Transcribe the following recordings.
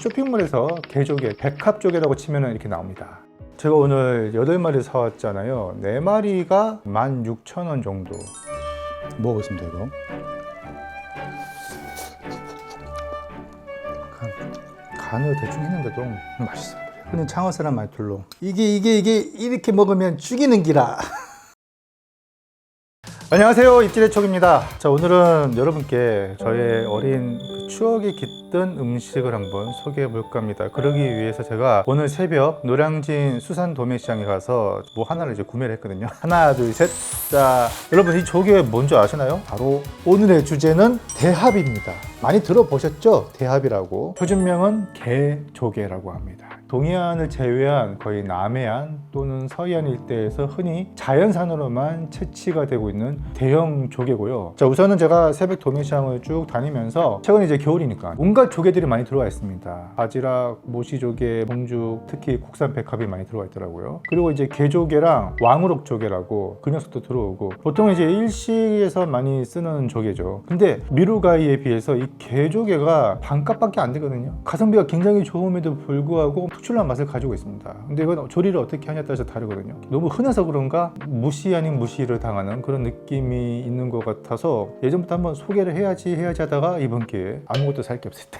쇼핑몰에서 개조개, 백합조개라고 치면 이렇게 나옵니다. 제가 오늘 8마리 사왔잖아요. 4마리가 16,000원 정도. 먹어보겠습니다. 이거 간을 대충 했는데도 맛있어요. 흔히 창어사람 말투로 이게 이렇게 먹으면 죽이는 기라. 안녕하세요, 입질의 촉입니다. 자, 오늘은 여러분께 저의 어린 추억이 깃든 음식을 한번 소개해 볼까 합니다. 그러기 위해서 제가 오늘 새벽 노량진 수산 도매시장에 가서 뭐 하나를 이제 구매를 했거든요. 하나, 둘, 셋. 자, 여러분 이 조개 뭔지 아시나요? 바로 오늘의 주제는 대합입니다. 많이 들어보셨죠? 대합이라고. 표준명은 개조개라고 합니다. 동해안을 제외한 거의 남해안 또는 서해안 일대에서 흔히 자연산으로만 채취가 되고 있는 대형 조개고요. 자, 우선은 제가 새벽 도매시장을 쭉 다니면서 최근 이제 겨울이니까 온갖 조개들이 많이 들어와 있습니다. 바지락, 모시조개, 봉죽, 특히 국산 백합이 많이 들어와 있더라고요. 그리고 이제 개조개랑 왕우럭 조개라고 그 녀석도 들어오고, 보통 이제 일식에서 많이 쓰는 조개죠. 근데 미루가이에 비해서 이 개조개가 반값밖에 안 되거든요. 가성비가 굉장히 좋음에도 불구하고 특출난 맛을 가지고 있습니다. 근데 이건 조리를 어떻게 하냐에 따라서 다르거든요. 너무 흔해서 그런가 무시 아닌 무시를 당하는 그런 느낌이 있는 것 같아서 예전부터 한번 소개를 해야지 하다가 이번 기회에 아무것도 살 게 없을 때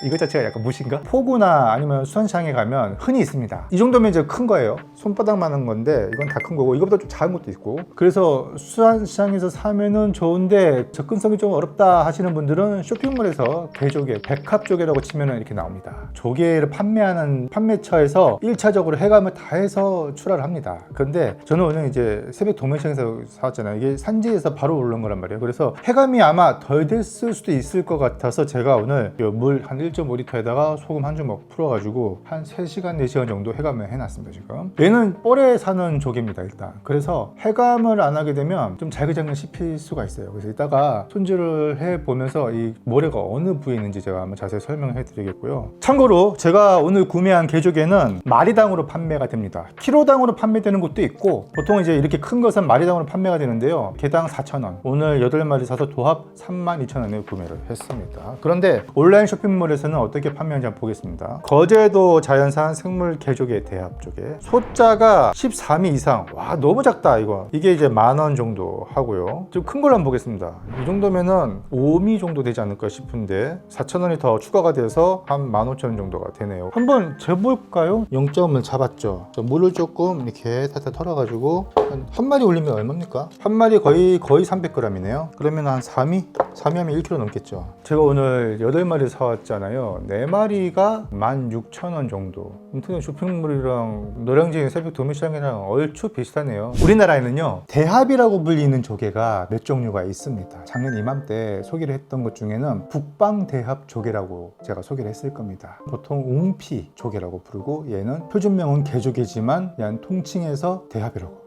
이거 자체가 약간 무신가? 포구나 아니면 수산시장에 가면 흔히 있습니다. 이 정도면 이제 큰 거예요. 손바닥만한 건데 이건 다 큰 거고, 이거보다 좀 작은 것도 있고. 그래서 수산시장에서 사면은 좋은데 접근성이 좀 어렵다 하시는 분들은 쇼핑몰에서 개조개, 백합조개라고 치면 이렇게 나옵니다. 조개를 판매하는 판매처에서 1차적으로 해감을 다 해서 출하를 합니다. 그런데 저는 오늘 이제 새벽 도매시장에서 사왔잖아요. 이게 산지에서 바로 오른 거란 말이에요. 그래서 해감이 아마 덜 됐을 수도 있을 것 같아서 제가 오늘 물 한 1.5리터에다가 소금 한 주먹 풀어가지고 한 3시간, 4시간 정도 해감을 해놨습니다. 지금 얘는 뻘에 사는 조개입니다. 일단 그래서 해감을 안 하게 되면 좀 잘그장을 씹힐 수가 있어요. 그래서 이따가 손질을 해보면서 이 모래가 어느 부위에 있는지 제가 한번 자세히 설명해 드리겠고요. 참고로 제가 오늘 구매한 개조개는 마리당으로 판매가 됩니다. 키로당으로 판매되는 곳도 있고, 보통 이제 이렇게 큰 것은 마리당으로 판매가 되는데요, 개당 4,000원. 오늘 8마리 사서 도합 32,000원에 구매를 했습니다. 그런데 온라인 쇼핑몰에 에서는 어떻게 판매하는지 한번 보겠습니다. 거제도 자연산 생물 개조개 대합 조개, 소자가 13위 이상. 와, 너무 작다. 이게 이제 10,000원 정도 하고요. 좀 큰 걸로 한번 보겠습니다. 이 정도면은 5미 정도 되지 않을까 싶은데 4,000원이 더 추가가 돼서 한 15,000원 정도가 되네요. 한번 재볼까요? 0점을 잡았죠. 물을 조금 이렇게 탈탈 털어가지고 한 마리 올리면 얼마입니까? 한 마리 거의 300g이네요. 그러면 한 3위 하면 1kg 넘겠죠. 제가 오늘 8마리 사왔잖아요. 4마리가 16,000원 정도. 인터넷 쇼핑몰이랑 노량진 새벽 도매시장이랑 얼추 비슷하네요. 우리나라에는요, 대합이라고 불리는 조개가 몇 종류가 있습니다. 작년 이맘때 소개를 했던 것 중에는 북방 대합 조개라고 제가 소개를 했을 겁니다. 보통 웅피 조개라고 부르고, 얘는 표준명은 개조개지만 그냥 통칭해서 대합이라고 부릅니다.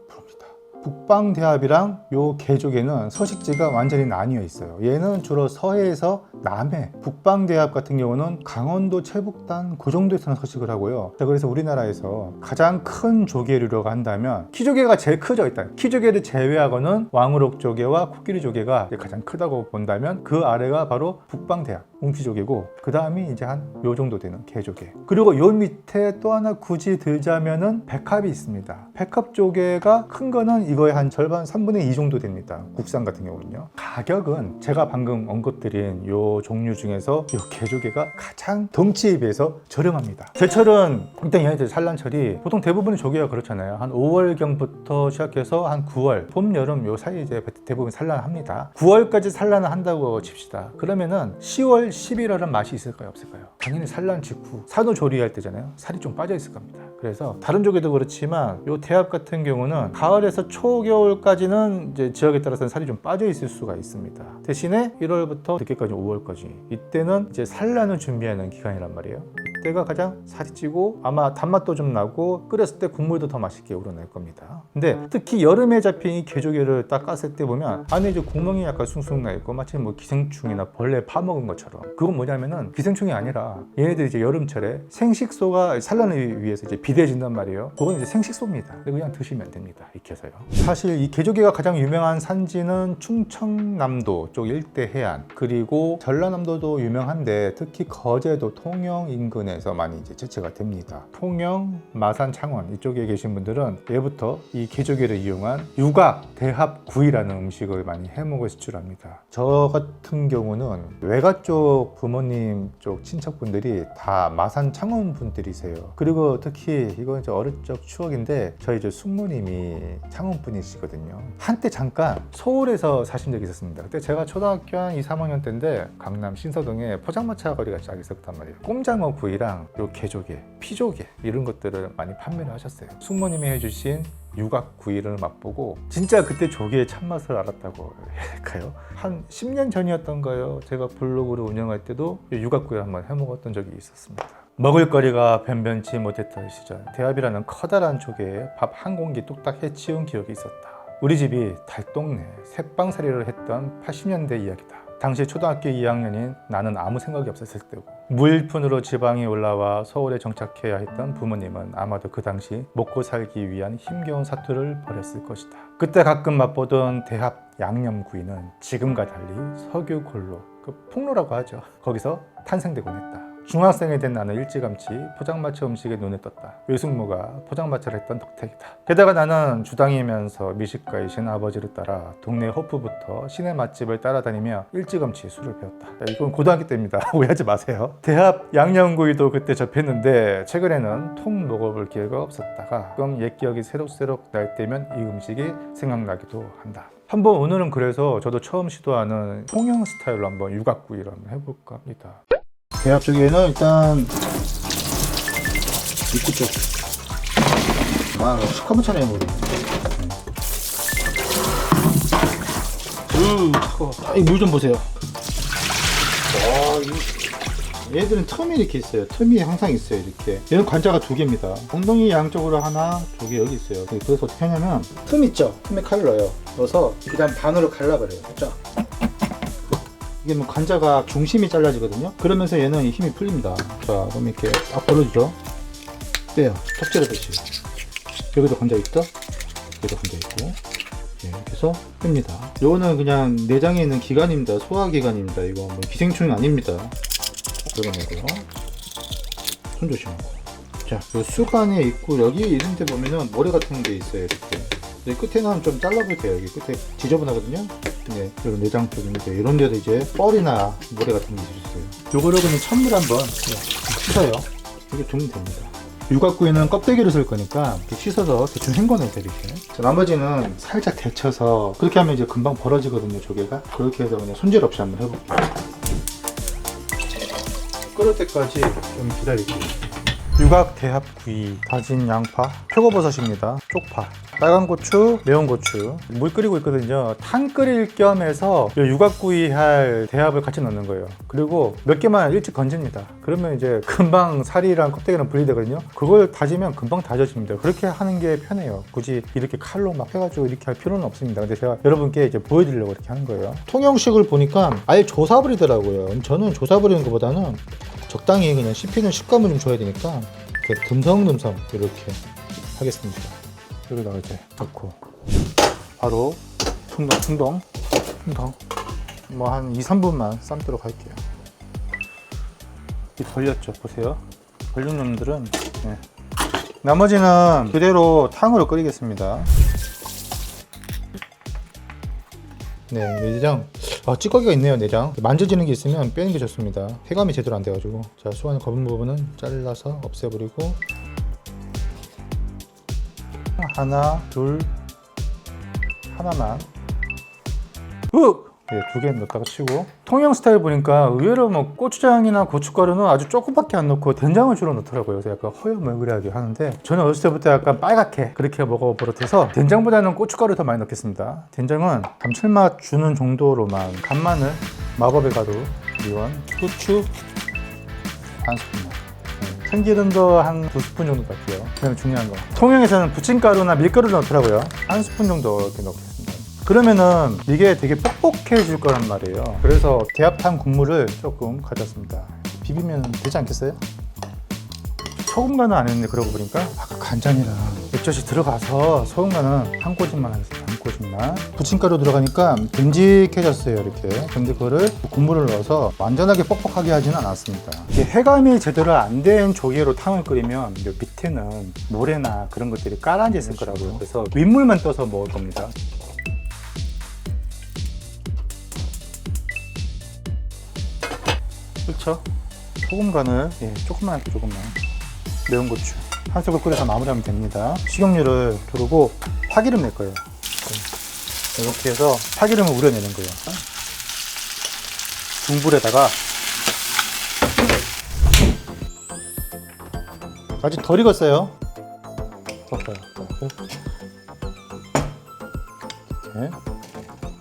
북방 대합이랑 요 개조개는 서식지가 완전히 나뉘어 있어요. 얘는 주로 서해에서 남해, 북방 대합 같은 경우는 강원도 최북단 그 정도에서는 서식을 하고요. 자, 그래서 우리나라에서 가장 큰 조개류라고 한다면 키조개가 제일 크죠. 일단 키조개를 제외하고는 왕우럭 조개와 코끼리 조개가 가장 크다고 본다면 그 아래가 바로 북방 대합, 웅피조개고, 그 다음이 이제 한 요 정도 되는 개조개. 그리고 요 밑에 또 하나 굳이 들자면은 백합이 있습니다. 백합 조개가 큰 거는 이거의 한 절반, 3분의 2 정도 됩니다. 국산 같은 경우는요. 가격은 제가 방금 언급드린 요 종류 중에서 요 개조개가 가장 덩치에 비해서 저렴합니다. 제철은 일단 얘네들 산란철이 보통 대부분의 조개가 그렇잖아요. 한 5월경부터 시작해서 한 9월, 봄, 여름 요 사이에 이제 대부분 산란합니다. 9월까지 산란을 한다고 칩시다. 그러면은 10월, 11월은 맛이 있을까요, 없을까요? 당연히 산란 직후 산후조리할 때잖아요. 살이 좀 빠져 있을 겁니다. 그래서 다른 조개도 그렇지만 요 대합 같은 경우는 가을에서 초겨울까지는 이제 지역에 따라서는 살이 좀 빠져 있을 수가 있습니다. 대신에 1월부터 늦게까지 5월까지, 이때는 이제 산란을 준비하는 기간이란 말이에요. 이때가 가장 살이 찌고 아마 단맛도 좀 나고 끓였을 때 국물도 더 맛있게 우러날 겁니다. 근데 특히 여름에 잡힌 이 개조개를 딱 깠을 때 보면 안에 이제 구멍이 약간 숭숭 나 있고 마치 뭐 기생충이나 벌레 파먹은 것처럼. 그건 뭐냐면은 기생충이 아니라 얘네들이 이제 여름철에 생식소가 산란을 위해서 이제 비대해진단 말이에요. 그건 이제 생식소입니다. 그냥 드시면 됩니다. 익혀서요. 사실 이 개조개가 가장 유명한 산지는 충청남도 쪽 일대 해안, 그리고 전라남도도 유명한데 특히 거제도 통영 인근에 부분에서 많이 이제 대체가 됩니다. 통영, 마산, 창원 이쪽에 계신 분들은 예부터 이 개조개를 이용한 유각 대합구이라는 음식을 많이 해먹어 수출합니다. 저 같은 경우는 외가 쪽 부모님 쪽 친척분들이 다 마산, 창원 분들이세요. 그리고 특히 이건 이제 어릴 적 추억인데 저희 이제 숙모님이 창원 분이시거든요. 한때 잠깐 서울에서 사신 적이 있었습니다. 그때 제가 초등학교 한 2, 3학년 때인데 강남 신서동에 포장마차 거리가 쫙 있었단 말이에요. 꼼장어 구이랑 요 개조개, 피조개 이런 것들을 많이 판매를 하셨어요. 숙모님이 해주신 유각 구이를 맛보고 진짜 그때 조개의 참맛을 알았다고 해야 될까요? 한 10년 전이었던가요? 제가 블로그를 운영할 때도 유각 구이를 한번 해먹었던 적이 있었습니다. 먹을거리가 변변치 못했던 시절, 대합이라는 커다란 조개에 밥 한 공기 뚝딱 해치운 기억이 있었다. 우리 집이 달동네 새빵살이를 했던 80년대 이야기다. 당시 초등학교 2학년인 나는 아무 생각이 없었을 때고 무일푼으로 지방에 올라와 서울에 정착해야 했던 부모님은 아마도 그 당시 먹고 살기 위한 힘겨운 사투를 벌였을 것이다. 그때 가끔 맛보던 대합 양념구이는 지금과 달리 석유골로, 그 폭로라고 하죠. 거기서 탄생되곤 했다. 중학생이 된 나는 일찌감치 포장마차 음식에 눈에 떴다. 외숙모가 포장마차를 했던 덕택이다. 게다가 나는 주당이면서 미식가이신 아버지를 따라 동네 호프부터 시내 맛집을 따라다니며 일찌감치 술을 배웠다. 이건 고등학교 때입니다. 오해하지 마세요. 대합 양념구이도 그때 접했는데 최근에는 통 먹어볼 기회가 없었다가 가끔 옛 기억이 새록새록 날 때면 이 음식이 생각나기도 한다. 한번 오늘은 그래서 저도 처음 시도하는 통영 스타일로 한번 유각구이를 한번 해볼까 합니다. 대합 쪽에는 일단 입구 쪽 시커먼 차례 해보려. 이 물 좀 보세요. 얘들은 틈이 이렇게 있어요. 틈이 항상 있어요. 이렇게. 얘는 관자가 두 개입니다. 엉덩이 양쪽으로 하나, 두 개 여기 있어요. 그래서 어떻게 하냐면 틈 있죠? 틈에 칼을 넣어요. 넣어서 그다음 반으로 갈라버려요. 쫙. 이게 뭐 관자가 중심이 잘라지거든요. 그러면서 얘는 힘이 풀립니다. 자, 그럼 이렇게 딱 벌어주죠. 빼요. 톱질을 듯이. 여기도 관자 있죠? 여기도 관자 있고. 네, 이렇게 해서 뺍니다. 요거는 그냥 내장에 있는 기관입니다. 소화기관입니다. 이거 뭐 기생충이 아닙니다. 긁어내고요. 손 조심하고. 자, 요 수간에 있고 여기 이런 데 보면은 모래 같은 게 있어요. 이렇게. 네, 끝에는 좀 잘라볼게요. 여기 끝에 지저분하거든요. 네, 이런 내장 쪽인데 이런 데도 이제 뻘이나 모래 같은 게 있어요. 요거를 그냥 찬물 한번 씻어요. 이렇게 두면 됩니다. 유각구이는 껍데기를 쓸 거니까 이렇게 씻어서 대충 헹궈내요. 이렇게. 자, 나머지는 살짝 데쳐서 그렇게 하면 이제 금방 벌어지거든요. 조개가. 그렇게 해서 그냥 손질 없이 한번 해볼게요. 끓을 때까지 좀 기다릴게요. 유각 대합구이, 다진 양파, 표고버섯입니다. 쪽파, 빨간 고추, 매운 고추. 물 끓이고 있거든요. 탕 끓일 겸해서 유각구이 할 대합을 같이 넣는 거예요. 그리고 몇 개만 일찍 건집니다. 그러면 이제 금방 살이랑 껍데기랑 분리되거든요. 그걸 다지면 금방 다져집니다. 그렇게 하는 게 편해요. 굳이 이렇게 칼로 막 해가지고 이렇게 할 필요는 없습니다. 근데 제가 여러분께 이제 보여드리려고 이렇게 하는 거예요. 통영식을 보니까 아예 조사버리더라고요. 저는 조사버리는 것보다는 적당히 그냥 씹히는 식감을 좀 줘야 되니까 듬성듬성 이렇게 하겠습니다. 여기다가 이제 넣고 바로 퉁덩 뭐 한 2, 3분만 삶도록 할게요. 이 벌렸죠? 보세요. 벌린 놈들은 네. 나머지는 그대로 탕으로 끓이겠습니다. 네, 내장. 찌꺼기가 있네요, 내장. 만져지는 게 있으면 빼는 게 좋습니다. 폐감이 제대로 안 돼가지고. 자, 수완 검은 부분은 잘라서 없애버리고. 하나, 둘, 하나만. 네, 2개 넣었다가 치고. 통영 스타일 보니까 의외로 뭐 고추장이나 고춧가루는 아주 조금밖에 안 넣고 된장을 주로 넣더라고요. 그래서 약간 허여멀그레하게 하는데 저는 어렸을 때부터 약간 빨갛게 그렇게 먹어버릇해서 된장보다는 고춧가루 더 많이 넣겠습니다. 된장은 감칠맛 주는 정도로만, 간마늘, 마법의 가루, 미원, 후추 한 스푼만. 참기름도 한 2스푼 정도 넣을게요. 그다음에 중요한 거, 통영에서는 부침가루나 밀가루를 넣더라고요. 한 스푼 정도 이렇게 넣겠습니다. 그러면은 이게 되게 뻑뻑해질 거란 말이에요. 그래서 대합탕 국물을 조금 가졌습니다. 비비면 되지 않겠어요? 소금 간은 안 했는데 그러고 보니까 아까 간장이랑 액젓이 들어가서 소금 간은 한 꼬집만 하겠습니다. 한 꼬집만. 부침가루 들어가니까 듬직해졌어요. 이렇게. 근데 그거를 국물을 넣어서 완전하게 뻑뻑하게 하지는 않았습니다. 이게 해감이 제대로 안 된 조개로 탕을 끓이면 이 밑에는 모래나 그런 것들이 깔아앉아 있을 거라고요. 그래서 윗물만 떠서 먹을 겁니다. 그렇죠? 소금 간을 조금만 할게요. 조금만. 매운 고추 한 숟갈 끓여서 마무리하면 됩니다. 식용유를 두르고 파기름 낼 거예요. 이렇게 해서 파기름을 우려내는 거예요. 중불에다가 아직 덜 익었어요.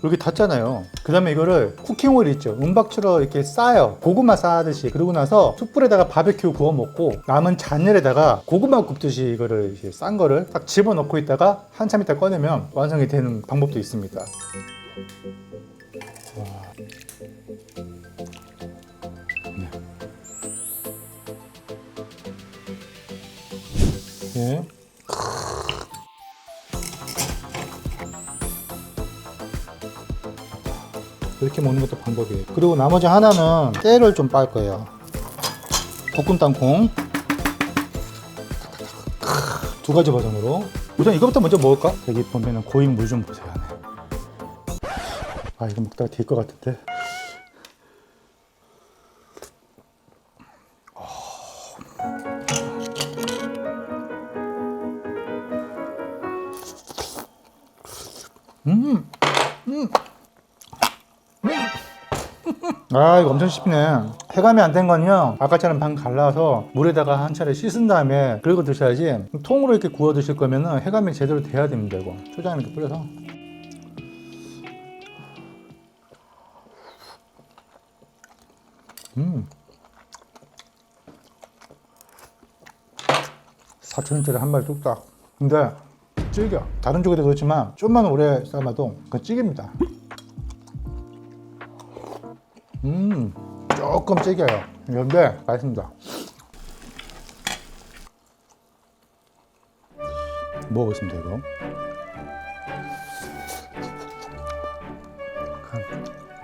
이렇게 탔잖아요. 그 다음에 이거를 쿠킹 오일 있죠. 은박지로 이렇게 싸요. 고구마 싸듯이. 그러고 나서 숯불에다가 바베큐 구워 먹고 남은 잔열에다가 고구마 굽듯이 이거를 이렇게 싼 거를 딱 집어넣고 있다가 한참 있다 꺼내면 완성이 되는 방법도 있습니다. 네. 이렇게 먹는 것도 방법이에요. 그리고 나머지 하나는 깨를 좀 빻을 거예요. 볶은 땅콩 두 가지 버전으로. 우선 이거부터 먼저 먹을까? 여기 보면은 고인 물 좀 보세요. 안에. 아, 이거 먹다가 될 것 같은데. 아, 이거 엄청 쉽네. 해감이 안 된 건요, 아까처럼 반 갈라서 물에다가 한 차례 씻은 다음에 그리고 드셔야지. 통으로 이렇게 구워 드실 거면은 해감이 제대로 돼야 됩니다. 이거 초장 이렇게 뿌려서. (4,000원짜리) 한 마리 뚝딱. 근데 질겨. 다른 쪽에도 그렇지만 좀만 오래 삶아도 그건 찌깁니다. 조금 찌겨요. 그런데 맛있습니다. 먹어보겠습니다. 이거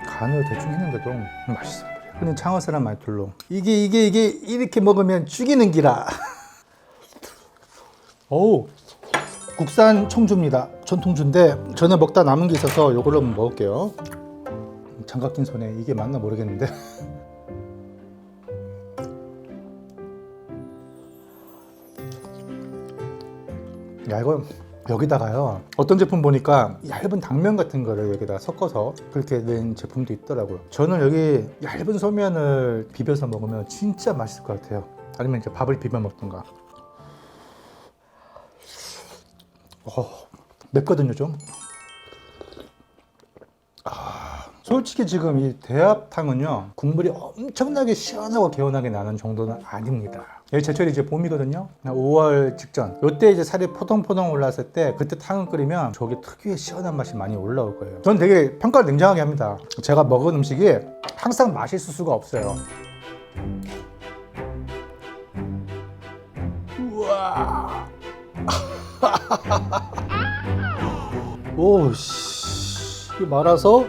간을 대충 했는데도 맛있어요. 흔히 창어사람 말투로 이게 이렇게 먹으면 죽이는 기라. 어우, 국산 청주입니다. 전통주인데 전에 먹다 남은 게 있어서 이걸로 한번 먹을게요. 장갑 낀 손에 이게 맞나 모르겠는데. 야, 이거 여기다가요, 어떤 제품 보니까 얇은 당면 같은 거를 여기다가 섞어서 그렇게 낸 제품도 있더라고요. 저는 여기 얇은 소면을 비벼서 먹으면 진짜 맛있을 것 같아요. 아니면 이제 밥을 비벼 먹던가. 맵거든요 좀. 솔직히 지금 이 대합탕은요, 국물이 엄청나게 시원하고 개운하게 나는 정도는 아닙니다. 여기 제철이 이제 봄이거든요. 5월 직전. 요때 이제 살이 포동포동 올랐을 때 그때 탕을 끓이면 저기 특유의 시원한 맛이 많이 올라올 거예요. 전 되게 평가를 냉정하게 합니다. 제가 먹은 음식이 항상 맛있을 수가 없어요. 우와. 오씨. 이거 말아서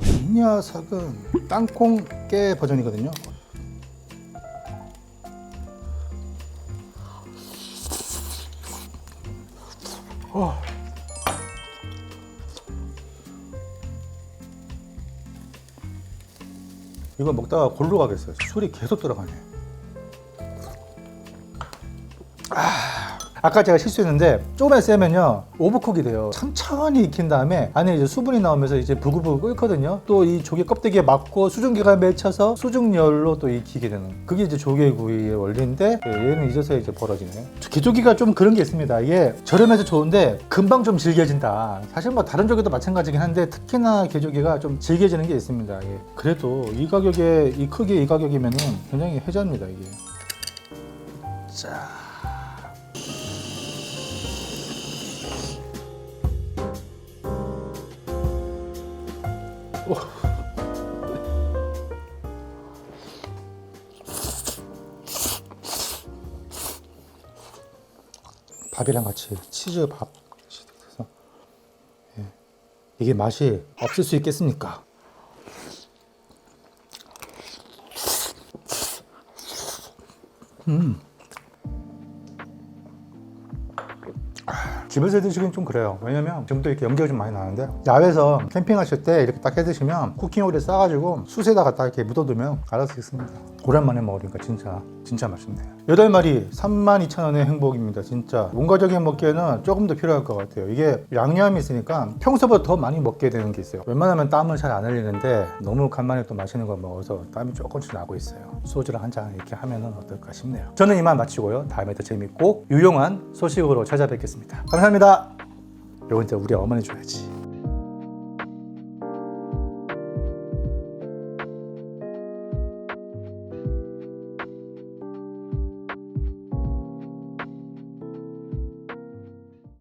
이 녀석은 땅콩 깨 버전이거든요. 이거 먹다가 골로 가겠어요. 술이 계속 들어가네. 아까 제가 실수했는데 조금만 세면요 오버쿡이 돼요. 천천히 익힌 다음에 안에 이제 수분이 나오면서 이제 부글부글 끓거든요. 또 이 조개 껍데기에 맞고 수증기가 맺혀서 수증열로 또 익히게 되는, 그게 이제 조개구이의 원리인데 얘는 이제서야 이제 벌어지네요. 개조기가 좀 그런 게 있습니다. 이게 저렴해서 좋은데 금방 좀 질겨진다. 사실 뭐 다른 조개도 마찬가지긴 한데 특히나 개조기가 좀 질겨지는 게 있습니다. 예. 그래도 이 가격에, 이 크기에 이 가격이면은 굉장히 혜자입니다 이게. 자. 밥이랑 같이 치즈 밥 해서 이게 맛이 없을 수 있겠습니까? 집에서 드시긴 좀 그래요. 왜냐면 지금도 이렇게 연기가 좀 많이 나는데 야외에서 캠핑하실 때 이렇게 딱 해드시면 쿠킹오일 싸가지고 숯에다가 딱 이렇게 묻어두면 알아서 익습니다. 오랜만에 먹으니까 진짜 맛있네요. 8마리 32,000원의 행복입니다. 진짜 온 가족이 먹기에는 조금 더 필요할 것 같아요. 이게 양념이 있으니까 평소보다 더 많이 먹게 되는 게 있어요. 웬만하면 땀을 잘 안 흘리는데 너무 간만에 또 맛있는 거 먹어서 땀이 조금씩 나고 있어요. 소주를 한 잔 이렇게 하면 어떨까 싶네요. 저는 이만 마치고요. 다음에 더 재밌고 유용한 소식으로 찾아뵙겠습니다. 감사합니다. 이건 이제 우리 어머니 줘야지.